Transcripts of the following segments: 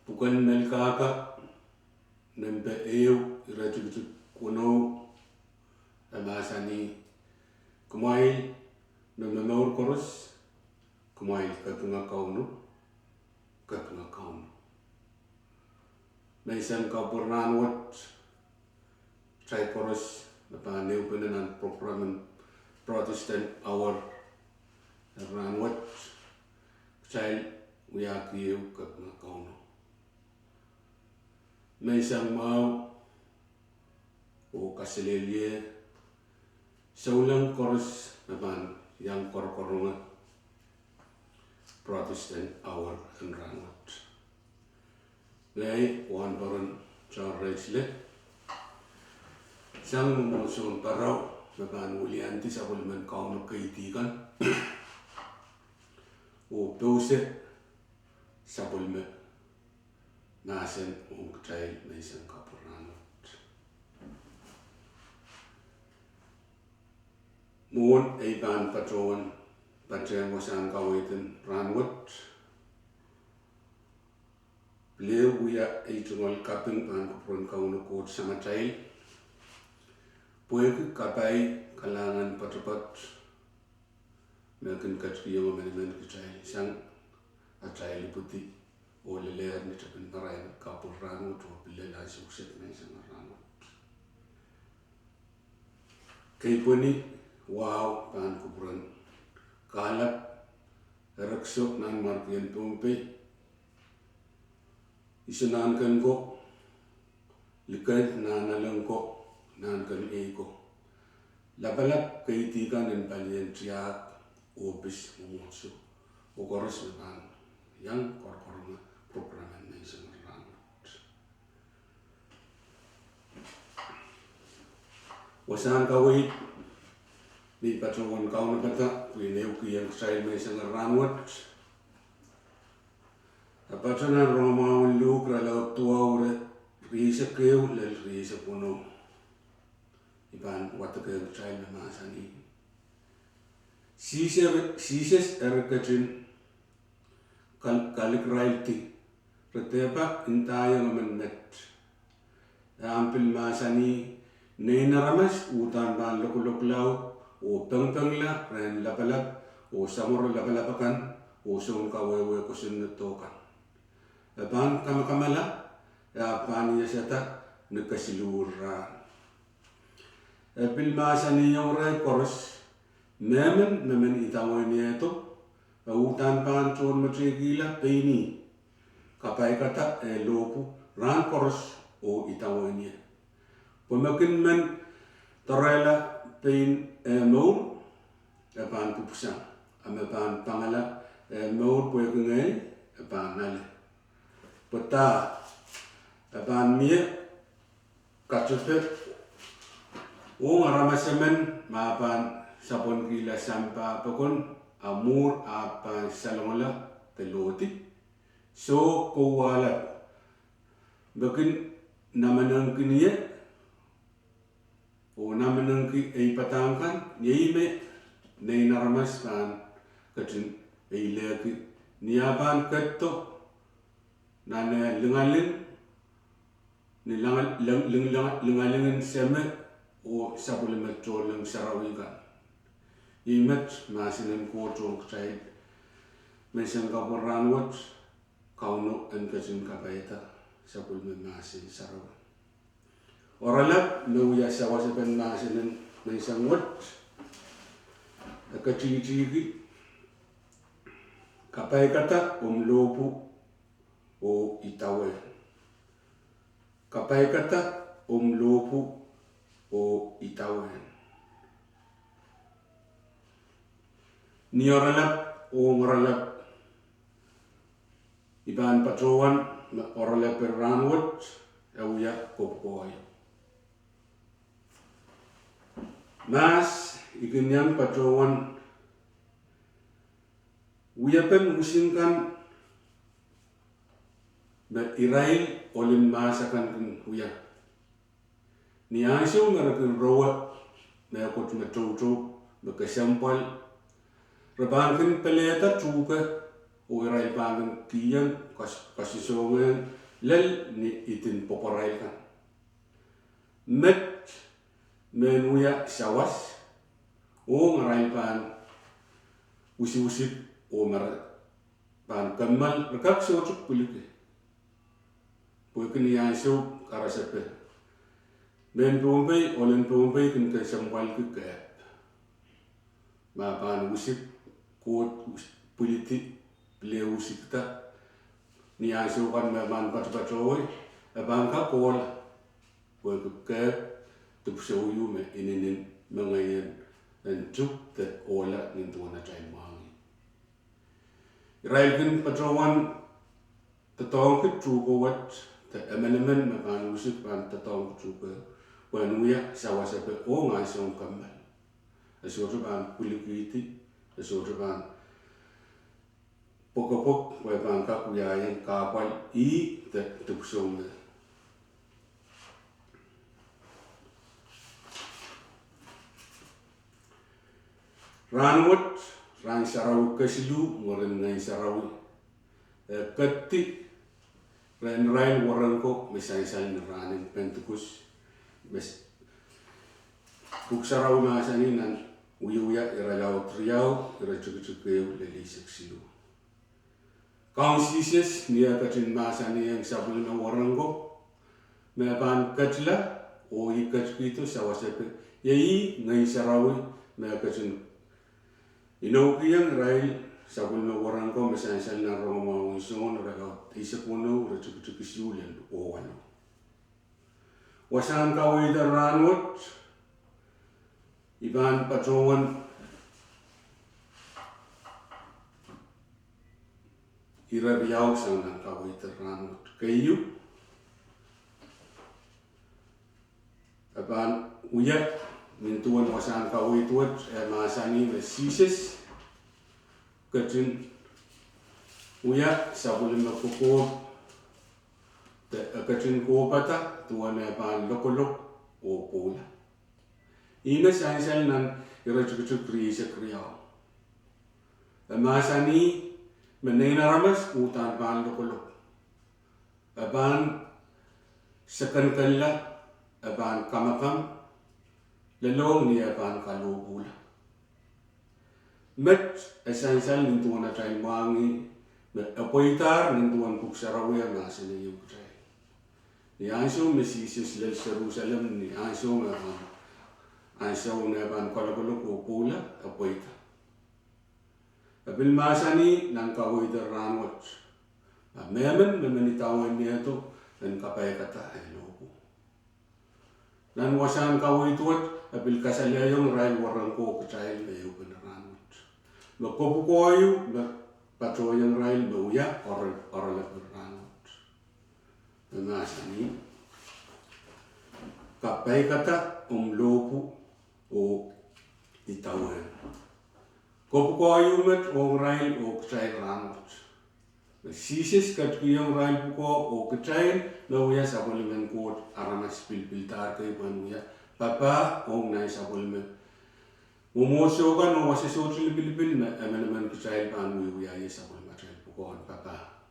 bukan melkaka nembe irajut kuno amasani kumail namamaur koros kumail katunga kauno Maisan kapurnan wat try koros apa neu penenan program Protestant hour ran wat child uyakiu katunga kauno Maisan mau o kaselelie saulang koros napan yang kor-koronga Protestant hour and rangot. Lai wan baron John Rachel sang musun parau napan ulianti sabul men kaum kaitikan o dose sabul me nasen child Maisan kapurnan Muun ei ban patron patren wasan kawitin ranwat Leu uya ei tungol kaping ban kupron kauno kot sama tail Puek kapai kalangan patapat Mekin katkiyo menimen kitail sang atail putih Ole leer ni tapin parayan kapur ranwat o pilela sukset Maisan ranwat Kei puni wow pan kupron kalap raksok nan markian pompe isunan kan ko likat nan alang ko nan kan ego labalap kaitikan dan palian triak obis mumusu okoros naman yang kor-korong programan na isang rangot wasan kawit Ni patrongan kau na bata, pineu ki yang saya Maisan ranwat. Apatana Roma lu krala tua ure risa keu lel risa puno. Iban watake saya masani. Sises erkatin kalik railti. Retepa intaya ngamenet. Ampil masani nena ramas utan ban lokulok lau. O peng-peng la ren lapalap o samor lapalapakan o sung kawewe ko sinutokan. Apan kamakamala apan niya siyata nagkasiluran. Pilmasa niyong ray koros memen itamoy niya ito utan pan chon matrigila peini kapay kata lopu ran koros o itamoy niya. Pumakin man tarela pain maur apan pupusang amapan pangala maur puya kengai apan nale peta apan mie kacupet ngaramasemen mapan sapon gila sampa pakon amur apa salongola teloti so kowala bakin namanang kiniye O naman ki ay patangkan, yime nay naramas kan katin ay leki niyaban katto na lingalin ni lingalingin seme o sabulimet tolong sarawikan. Imet masinin kotong kacay Maisan kapuranwat kauno ang katin kapaita sabulimet masin sarawikan. Oralap nuya sawa sa penmasin ng isang wat kachigi kapay kata umlopu o itawe kapay kata umlopu o itawe ni oralap o oralap iban patrowan oralap peranwat awya kopkoy Mas ikinyang patrowan uyapen musingkan na Israel olin masakan kan uya ni asyo ngarakin rawa na akot matoto bakasampal rabankin peleta tuka o Israel pangan kiyang kasisongan lel ni itin poporail kan. Met menuya sawas o ngarai pan usi-usi o mar pan kamal rekak sotuk pulike. Puikin yang so karasepe. Men pompai olen pompai kin ke sampal ke ma pan usik ko politik leu sikta ni yang so kan ma man pat-patoi ban ka kola ko ke tu so yu me inin mengayen en tuk te ola nin tuana tai mangi. Railkin patrowan tatong ke truko wat te emenemen ma pan usik pan tatong truko wanuya sawasape o ngai song kamal. Asoto ban pulikiti asoto ban pokok wa ban ka kuyayen kapal I te tupsong. Ranwat ran sarau kesilu ngoren ngai sarau katti ran rain warangko misal ranin pentukus mes buk sarau masani nan uyuya iralau triau ira cukup leli seksilu. Kaunsises nia katin masani yang sabulna warangko me ban katla o ikat itu sawasepe yai ngai sarau me katin Inaukiang rail sabulna warangko misal na roma ison raga isakuno ra cukup siulen o wano. Wasan kawai ranwat iban patrowan ira riau sang kawai ranwat kayu aban uyat mintuan wasan kawai tuat masani sises kecin uyat sabulin makukub kecin kubata tuan aban lokolok o pula. Ina sansal nan ira cukup kriya kriau. Masani menena ramas utan ban lokolok. Aban sekan kala aban kamakam lelong ni aban kalau pula. Met esansal nintuan atai mangi apoitar nintuan puksarawi masani yung kutai. Ni aiso mesisis lel Jerusalem ni aiso naban kalau ko pula apoita. Abil masani nang kawoita ranwat. Memen memenitawan niya to dan kapay kata lobo. Nan wasan kawoituat abil kasalayong rail warangko kacayal mayo ranwat. Makopukoyu patroyang rail bauya oral ranwat. Masani kapay kata lobo o itawan. Kopukoyu met o rail o kacayal ranwat. Sisis kat kiyong rail buko o kacayal bauya sabolimen kot aramas piltar kay panuya. Papa o nai sabolimen. Umuso kan o wasisotri bilbil na emenemen kacayal panuya sabolimen kacayal buko papa.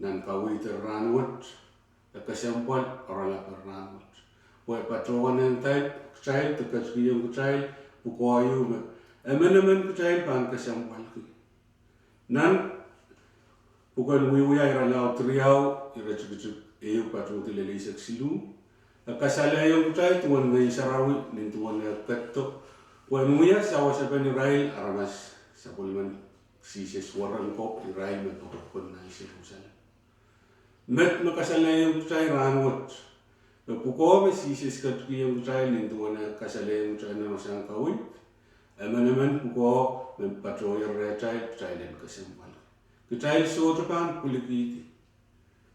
Nan kawiter ranwat kasampal orala ranwat. Poi patrowan yang type kacayal tekas kiyong kacayal buko ayu emenemen kacayal pan kasampal ki. Nan bukan wiya iralau triau ira cukup patro tilele seksilu. Kasalayong kacayal tuan ngai sarawi nin tuan katto. Wan wiya sawa saben rail aramas sabolimen sises warangko rail metokon nai Jerusalem. Met makasalayong kacayal ranwat. Puko sises katkiyong kacayal nin tuan kasalayong kacayal na masang kawit. Emenemen puko patroyer kacayal kacayal kasampal. Kacayal sotapan pulikiti.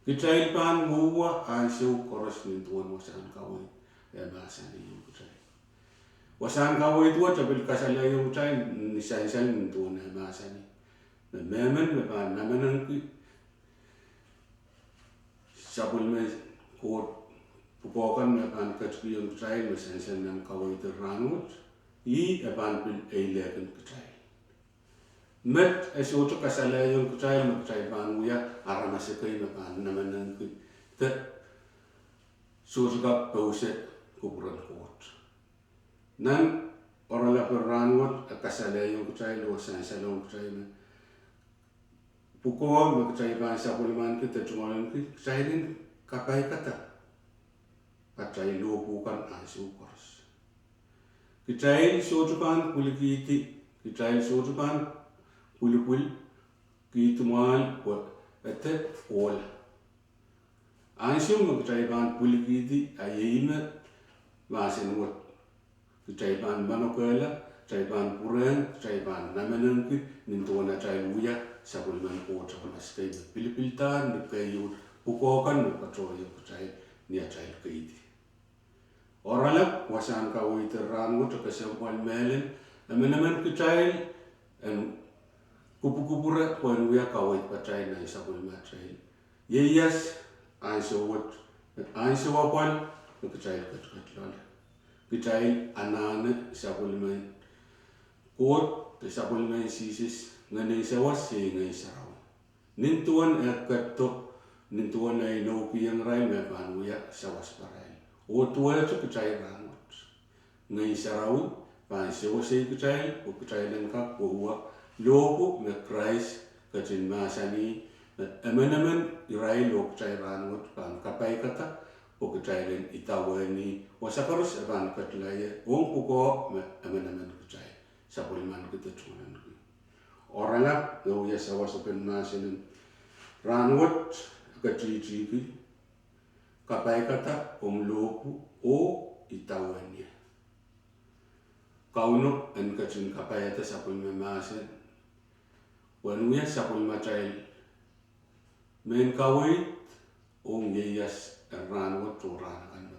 Kacayal pan muwa aiso koros nin tuan wasan kawit. Masani yung kacayal. Wasan kawit tuwa tabil kasalayong kacayal nisansal nin tuan masani. Memen mepan namenang ki sabul me kot pupokan mepan katkiyong kacayal masansal ng kawit ranwat. I epan pil eilekan kacayal. met esutu kasalayon kucai makcai panuya aramasakay mapan naman ng te surga pause kuburan kot nan orala peranwot kasalayon kucai lo sansalong kucai na puko makcai pan sa puliman kita cuman kucai din kapai kata kacai lo bukan asukors kucai sutu pan kulikiti kucai sutu pan pul gitu mal buat ete all ansung kecaiban pul gitu ayina masin buat kecaiban manokela kecaiban puren kecaiban namenang ki nintuana cai luya sabul man ko sabul askay pilipiltan kayu pukokan patroyo kecai nia cai kaiti oralap wasan kawi terang to kesempuan melen namenamen kecai kupu-kupura kuan wia kawait patrai na isabul matrai yeyas aiso wapan kecai kat kecai anane isabul mai kot isabul mai sisis ngane sawas ngai sarau nintuan ekatto nintuan ai no piang rai me pan wia sawas parai o tua tu kecai rangot ngai sarau pa sawas kecai o kecai lengkap o lopo me Christ kacin masani emenemen irai lok cai rangot pan kapai kata o kacai len itawani wasakarus evan katlaya wong puko me emenemen kacai sapoliman kita cuman orangap lo ya sawas pen masinin rangot kaciri kapai kata lopo o itawani kauno en kacin kapai kata sapoliman masin wanuya sapul macai men kawit ong yeyas ran wat ran kan